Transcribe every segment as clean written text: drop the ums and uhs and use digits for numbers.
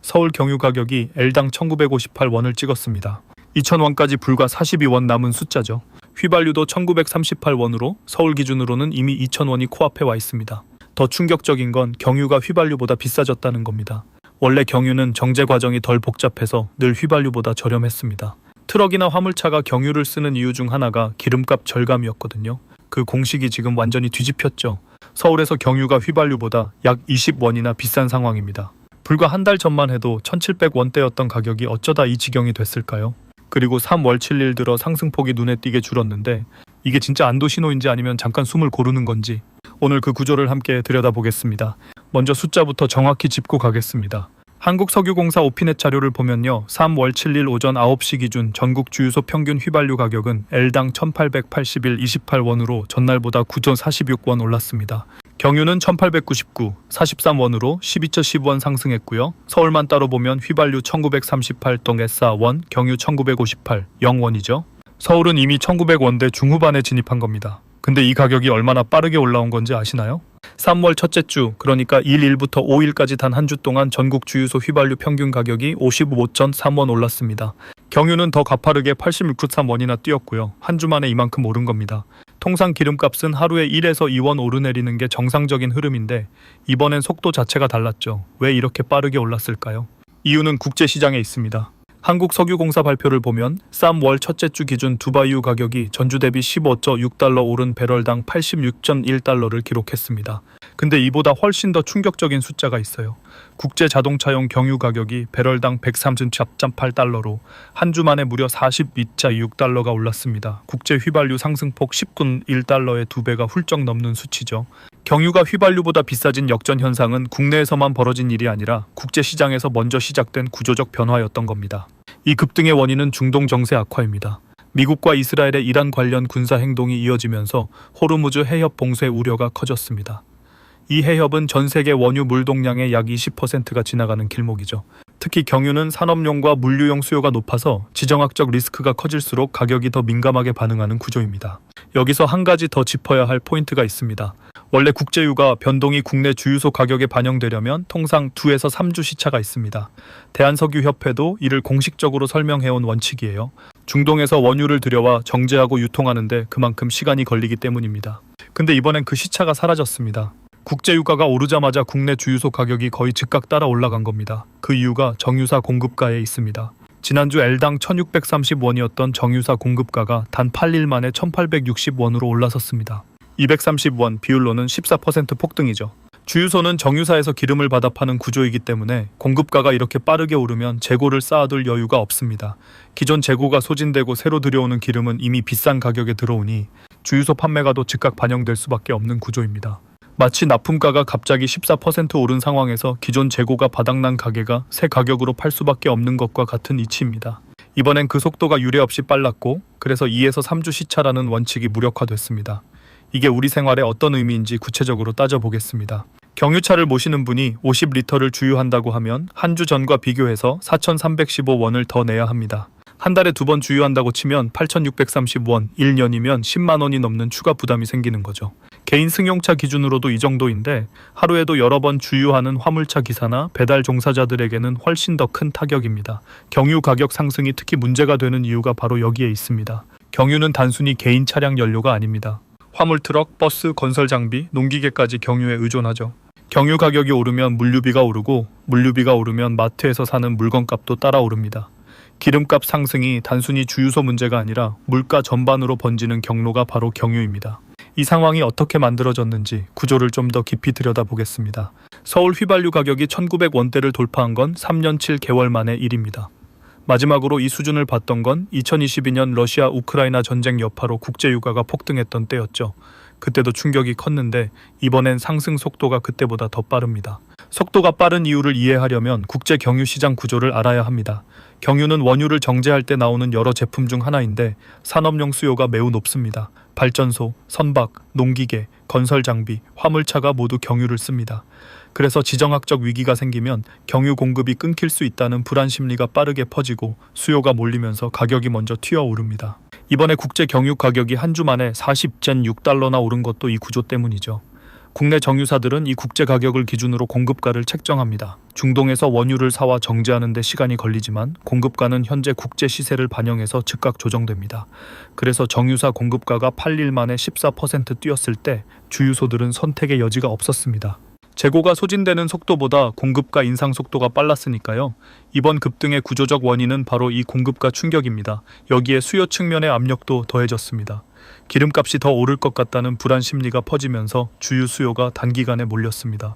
서울 경유 가격이 L당 1958원을 찍었습니다. 2000원까지 불과 42원 남은 숫자죠. 휘발유도 1938원으로 서울 기준으로는 이미 2000원이 코앞에 와 있습니다. 더 충격적인 건 경유가 휘발유보다 비싸졌다는 겁니다. 원래 경유는 정제 과정이 덜 복잡해서 늘 휘발유보다 저렴했습니다. 트럭이나 화물차가 경유를 쓰는 이유 중 하나가 기름값 절감이었거든요. 그 공식이 지금 완전히 뒤집혔죠. 서울에서 경유가 휘발유보다 약 20원이나 비싼 상황입니다. 불과 한 달 전만 해도 1700원대였던 가격이 어쩌다 이 지경이 됐을까요? 그리고 3월 7일 들어 상승폭이 눈에 띄게 줄었는데 이게 진짜 안도 신호인지 아니면 잠깐 숨을 고르는 건지 오늘 그 구조를 함께 들여다보겠습니다. 먼저 숫자부터 정확히 짚고 가겠습니다. 한국석유공사 오피넷 자료를 보면요. 3월 7일 오전 9시 기준 전국 주유소 평균 휘발유 가격은 L당 1881.28원으로 전날보다 9.46원 올랐습니다. 경유는 1899, 43원으로 12.10원 상승했고요. 서울만 따로 보면 휘발유 1938동 S4원, 경유 1958, 0원이죠. 서울은 이미 1900원대 중후반에 진입한 겁니다. 근데 이 가격이 얼마나 빠르게 올라온 건지 아시나요? 3월 첫째 주, 그러니까 1일부터 5일까지 단 한 주 동안 전국 주유소 휘발유 평균 가격이 55.3원 올랐습니다. 경유는 더 가파르게 86.93원이나 뛰었고요. 한 주 만에 이만큼 오른 겁니다. 통상 기름값은 하루에 1에서 2원 오르내리는 게 정상적인 흐름인데 이번엔 속도 자체가 달랐죠. 왜 이렇게 빠르게 올랐을까요? 이유는 국제시장에 있습니다. 한국석유공사 발표를 보면 3월 첫째 주 기준 두바이유 가격이 전주 대비 15.6달러 오른 배럴당 86.1달러를 기록했습니다. 근데 이보다 훨씬 더 충격적인 숫자가 있어요. 국제 자동차용 경유 가격이 배럴당 130.8달러로 한 주 만에 무려 42.6달러가 올랐습니다. 국제 휘발유 상승폭 10분 1달러의 2배가 훌쩍 넘는 수치죠. 경유가 휘발유보다 비싸진 역전 현상은 국내에서만 벌어진 일이 아니라 국제시장에서 먼저 시작된 구조적 변화였던 겁니다. 이 급등의 원인은 중동 정세 악화입니다. 미국과 이스라엘의 이란 관련 군사 행동이 이어지면서 호르무즈 해협 봉쇄 우려가 커졌습니다. 이 해협은 전 세계 원유 물동량의 약 20%가 지나가는 길목이죠. 특히 경유는 산업용과 물류용 수요가 높아서 지정학적 리스크가 커질수록 가격이 더 민감하게 반응하는 구조입니다. 여기서 한 가지 더 짚어야 할 포인트가 있습니다. 원래 국제유가 변동이 국내 주유소 가격에 반영되려면 통상 2에서 3주 시차가 있습니다. 대한석유협회도 이를 공식적으로 설명해온 원칙이에요. 중동에서 원유를 들여와 정제하고 유통하는데 그만큼 시간이 걸리기 때문입니다. 근데 이번엔 그 시차가 사라졌습니다. 국제유가가 오르자마자 국내 주유소 가격이 거의 즉각 따라 올라간 겁니다. 그 이유가 정유사 공급가에 있습니다. 지난주 L당 1630원이었던 정유사 공급가가 단 8일 만에 1860원으로 올라섰습니다. 230원, 비율로는 14% 폭등이죠. 주유소는 정유사에서 기름을 받아 파는 구조이기 때문에 공급가가 이렇게 빠르게 오르면 재고를 쌓아둘 여유가 없습니다. 기존 재고가 소진되고 새로 들여오는 기름은 이미 비싼 가격에 들어오니 주유소 판매가도 즉각 반영될 수밖에 없는 구조입니다. 마치 납품가가 갑자기 14% 오른 상황에서 기존 재고가 바닥난 가게가 새 가격으로 팔 수밖에 없는 것과 같은 이치입니다. 이번엔 그 속도가 유례없이 빨랐고 그래서 2에서 3주 시차라는 원칙이 무력화됐습니다. 이게 우리 생활에 어떤 의미인지 구체적으로 따져보겠습니다. 경유차를 모시는 분이 50리터를 주유한다고 하면 한 주 전과 비교해서 4,315원을 더 내야 합니다. 한 달에 2번 주유한다고 치면 8,630원, 1년이면 10만 원이 넘는 추가 부담이 생기는 거죠. 개인 승용차 기준으로도 이 정도인데 하루에도 여러 번 주유하는 화물차 기사나 배달 종사자들에게는 훨씬 더 큰 타격입니다. 경유 가격 상승이 특히 문제가 되는 이유가 바로 여기에 있습니다. 경유는 단순히 개인 차량 연료가 아닙니다. 화물 트럭, 버스, 건설 장비, 농기계까지 경유에 의존하죠. 경유 가격이 오르면 물류비가 오르고 물류비가 오르면 마트에서 사는 물건값도 따라 오릅니다. 기름값 상승이 단순히 주유소 문제가 아니라 물가 전반으로 번지는 경로가 바로 경유입니다. 이 상황이 어떻게 만들어졌는지 구조를 좀 더 깊이 들여다보겠습니다. 서울 휘발유 가격이 1900원대를 돌파한 건 3년 7개월 만의 일입니다. 마지막으로 이 수준을 봤던 건 2022년 러시아 우크라이나 전쟁 여파로 국제유가가 폭등했던 때였죠. 그때도 충격이 컸는데 이번엔 상승 속도가 그때보다 더 빠릅니다. 속도가 빠른 이유를 이해하려면 국제 경유 시장 구조를 알아야 합니다. 경유는 원유를 정제할 때 나오는 여러 제품 중 하나인데 산업용 수요가 매우 높습니다. 발전소, 선박, 농기계, 건설 장비, 화물차가 모두 경유를 씁니다. 그래서 지정학적 위기가 생기면 경유 공급이 끊길 수 있다는 불안 심리가 빠르게 퍼지고 수요가 몰리면서 가격이 먼저 튀어오릅니다. 이번에 국제 경유 가격이 한 주 만에 40.6달러나 오른 것도 이 구조 때문이죠. 국내 정유사들은 이 국제 가격을 기준으로 공급가를 책정합니다. 중동에서 원유를 사와 정제하는 데 시간이 걸리지만 공급가는 현재 국제 시세를 반영해서 즉각 조정됩니다. 그래서 정유사 공급가가 8일 만에 14% 뛰었을 때 주유소들은 선택의 여지가 없었습니다. 재고가 소진되는 속도보다 공급가 인상 속도가 빨랐으니까요. 이번 급등의 구조적 원인은 바로 이 공급가 충격입니다. 여기에 수요 측면의 압력도 더해졌습니다. 기름값이 더 오를 것 같다는 불안 심리가 퍼지면서 주유 수요가 단기간에 몰렸습니다.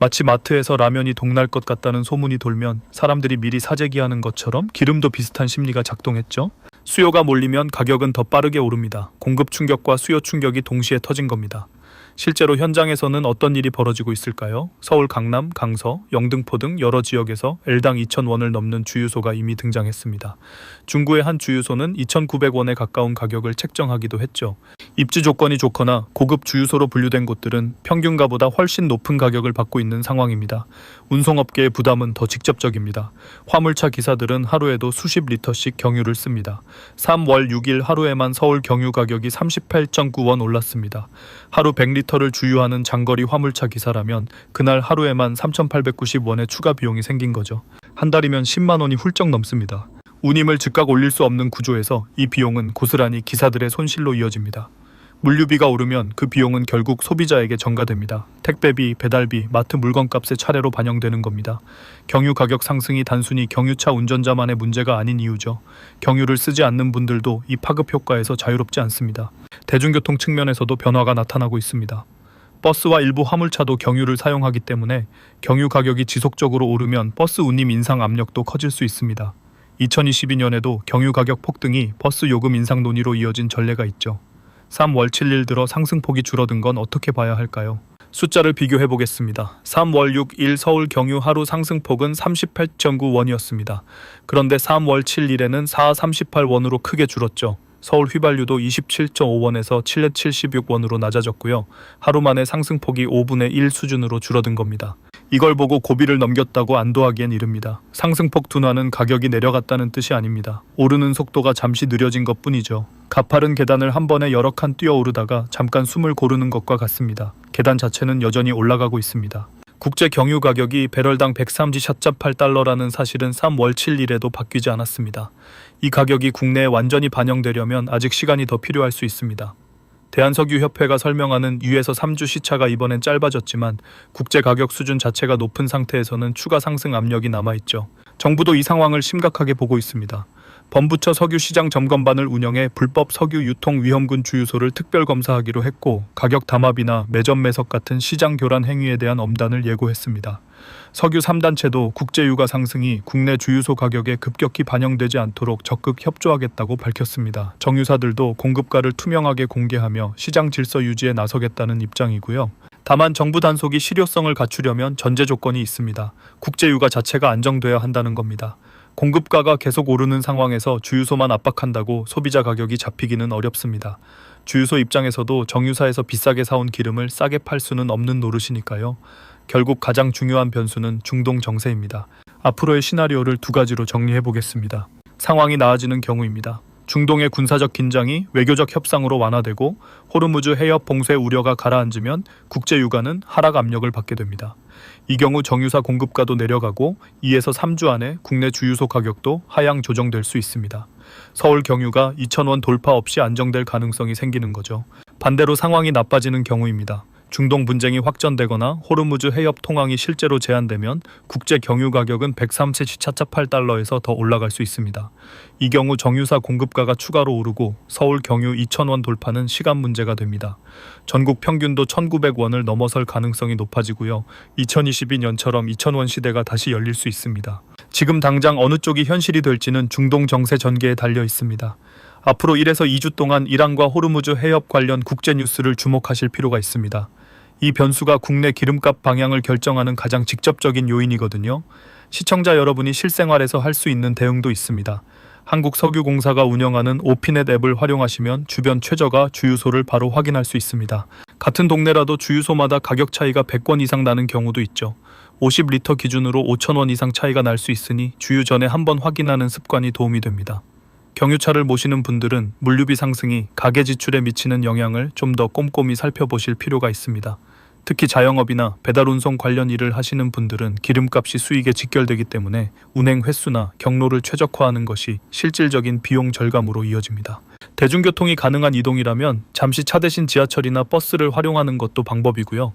마치 마트에서 라면이 동날 것 같다는 소문이 돌면 사람들이 미리 사재기하는 것처럼 기름도 비슷한 심리가 작동했죠. 수요가 몰리면 가격은 더 빠르게 오릅니다. 공급 충격과 수요 충격이 동시에 터진 겁니다. 실제로 현장에서는 어떤 일이 벌어지고 있을까요? 서울 강남, 강서, 영등포 등 여러 지역에서 L당 2,000원을 넘는 주유소가 이미 등장했습니다. 중구의 한 주유소는 2,900원에 가까운 가격을 책정하기도 했죠. 입지 조건이 좋거나 고급 주유소로 분류된 곳들은 평균가보다 훨씬 높은 가격을 받고 있는 상황입니다. 운송업계의 부담은 더 직접적입니다. 화물차 기사들은 하루에도 수십 리터씩 경유를 씁니다. 3월 6일 하루에만 서울 경유 가격이 38.9원 올랐습니다. 하루 100리터를 주유하는 장거리 화물차 기사라면 그날 하루에만 3,890원의 추가 비용이 생긴 거죠. 한 달이면 10만 원이 훌쩍 넘습니다. 운임을 즉각 올릴 수 없는 구조에서 이 비용은 고스란히 기사들의 손실로 이어집니다. 물류비가 오르면 그 비용은 결국 소비자에게 전가됩니다. 택배비, 배달비, 마트 물건값의 차례로 반영되는 겁니다. 경유 가격 상승이 단순히 경유차 운전자만의 문제가 아닌 이유죠. 경유를 쓰지 않는 분들도 이 파급 효과에서 자유롭지 않습니다. 대중교통 측면에서도 변화가 나타나고 있습니다. 버스와 일부 화물차도 경유를 사용하기 때문에 경유 가격이 지속적으로 오르면 버스 운임 인상 압력도 커질 수 있습니다. 2022년에도 경유 가격 폭등이 버스 요금 인상 논의로 이어진 전례가 있죠. 3월 7일 들어 상승폭이 줄어든 건 어떻게 봐야 할까요? 숫자를 비교해 보겠습니다. 3월 6일 서울 경유 하루 상승폭은 38.9원이었습니다. 그런데 3월 7일에는 438원으로 크게 줄었죠. 서울 휘발유도 27.5원에서 776원으로 낮아졌고요. 하루 만에 상승폭이 5분의 1 수준으로 줄어든 겁니다. 이걸 보고 고비를 넘겼다고 안도하기엔 이릅니다. 상승폭 둔화는 가격이 내려갔다는 뜻이 아닙니다. 오르는 속도가 잠시 느려진 것뿐이죠. 가파른 계단을 한 번에 여러 칸 뛰어오르다가 잠깐 숨을 고르는 것과 같습니다. 계단 자체는 여전히 올라가고 있습니다. 국제 경유 가격이 배럴당 134.8달러라는 사실은 3월 7일에도 바뀌지 않았습니다. 이 가격이 국내에 완전히 반영되려면 아직 시간이 더 필요할 수 있습니다. 대한석유협회가 설명하는 2에서 3주 시차가 이번엔 짧아졌지만 국제 가격 수준 자체가 높은 상태에서는 추가 상승 압력이 남아있죠. 정부도 이 상황을 심각하게 보고 있습니다. 범부처 석유시장 점검반을 운영해 불법 석유 유통 위험군 주유소를 특별 검사하기로 했고 가격 담합이나 매점 매석 같은 시장 교란 행위에 대한 엄단을 예고했습니다. 석유 3단체도 국제유가 상승이 국내 주유소 가격에 급격히 반영되지 않도록 적극 협조하겠다고 밝혔습니다. 정유사들도 공급가를 투명하게 공개하며 시장 질서 유지에 나서겠다는 입장이고요. 다만 정부 단속이 실효성을 갖추려면 전제 조건이 있습니다. 국제유가 자체가 안정돼야 한다는 겁니다. 공급가가 계속 오르는 상황에서 주유소만 압박한다고 소비자 가격이 잡히기는 어렵습니다. 주유소 입장에서도 정유사에서 비싸게 사온 기름을 싸게 팔 수는 없는 노릇이니까요. 결국 가장 중요한 변수는 중동 정세입니다. 앞으로의 시나리오를 두 가지로 정리해 보겠습니다. 상황이 나아지는 경우입니다. 중동의 군사적 긴장이 외교적 협상으로 완화되고 호르무즈 해협 봉쇄 우려가 가라앉으면 국제유가는 하락 압력을 받게 됩니다. 이 경우 정유사 공급가도 내려가고 2에서 3주 안에 국내 주유소 가격도 하향 조정될 수 있습니다. 서울 경유가 2,000원 돌파 없이 안정될 가능성이 생기는 거죠. 반대로 상황이 나빠지는 경우입니다. 중동 분쟁이 확전되거나 호르무즈 해협 통항이 실제로 제한되면 국제 경유 가격은 134.8달러에서 더 올라갈 수 있습니다. 이 경우 정유사 공급가가 추가로 오르고 서울 경유 2,000원 돌파는 시간 문제가 됩니다. 전국 평균도 1,900원을 넘어설 가능성이 높아지고요. 2022년처럼 2,000원 시대가 다시 열릴 수 있습니다. 지금 당장 어느 쪽이 현실이 될지는 중동 정세 전개에 달려 있습니다. 앞으로 1에서 2주 동안 이란과 호르무즈 해협 관련 국제 뉴스를 주목하실 필요가 있습니다. 이 변수가 국내 기름값 방향을 결정하는 가장 직접적인 요인이거든요. 시청자 여러분이 실생활에서 할 수 있는 대응도 있습니다. 한국석유공사가 운영하는 오피넷 앱을 활용하시면 주변 최저가 주유소를 바로 확인할 수 있습니다. 같은 동네라도 주유소마다 가격 차이가 100원 이상 나는 경우도 있죠. 50리터 기준으로 5,000원 이상 차이가 날 수 있으니 주유 전에 한번 확인하는 습관이 도움이 됩니다. 경유차를 모시는 분들은 물류비 상승이 가계 지출에 미치는 영향을 좀 더 꼼꼼히 살펴보실 필요가 있습니다. 특히 자영업이나 배달 운송 관련 일을 하시는 분들은 기름값이 수익에 직결되기 때문에 운행 횟수나 경로를 최적화하는 것이 실질적인 비용 절감으로 이어집니다. 대중교통이 가능한 이동이라면 잠시 차 대신 지하철이나 버스를 활용하는 것도 방법이고요.